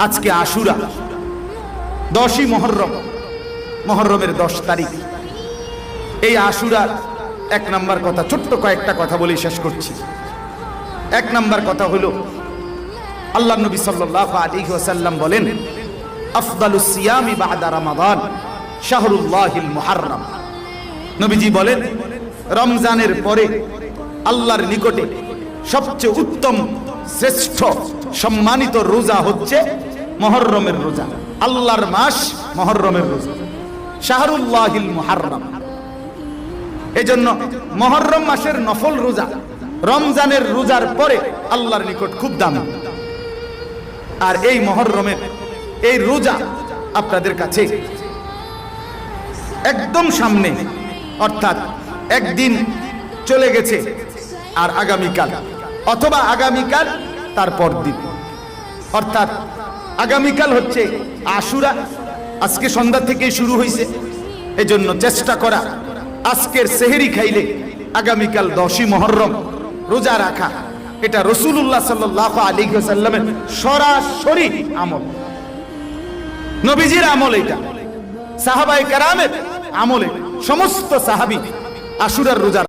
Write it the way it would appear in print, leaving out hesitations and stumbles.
আজকে আশুরা 10ই মুহররম, মুহররমের 10 তারিখ। এই আশুরার এক নাম্বার কথা, ছোট্ট কয়েকটা কথা বলে শেষ করছি। এক নাম্বার কথা হলো, আল্লাহ নবী সাল্লাল্লাহু আলাইহি ওয়াসাল্লাম বলেন, আফদালুস সিয়ামি বাদা রমাদান শাহরুল্লাহিল মুহাররম। নবীজি বলেন, রমজানের পরে আল্লাহর নিকটে সবচেয়ে উত্তম, শ্রেষ্ঠ, সম্মানিত রোজা হচ্ছে মুহররমের রোজা। আল্লাহর মাস মুহররমের রোজা, শাহরুল্লাহিল মুহাররম। এজন্য মুহররম মাসের নফল রোজা রমজানের রোজার পরে আল্লাহর নিকট খুব দামি। আর এই মুহররমের এই রোজা আপনাদের কাছে একদম সামনে, অর্থাৎ একদিন চলে গেছে আর আগামীকাল, অথবা আগামীকাল তারপর দিন, অর্থাৎ আগামীকাল হচ্ছে আশুরা। আজকে সন্ধ্যা থেকে শুরু হয়েছে, এজন্য চেষ্টা করা আজকের সেহরি খাইলে আগামীকাল 10ই মুহররম রোজা রাখা। এটা রাসূলুল্লাহ সাল্লাল্লাহু আলাইহি ওয়াসাল্লামের সরাসরি আমল, নবীজির আমল, এটা সাহাবায়ে কেরামের আমলে। সমস্ত সাহাবী আশুরার রোজা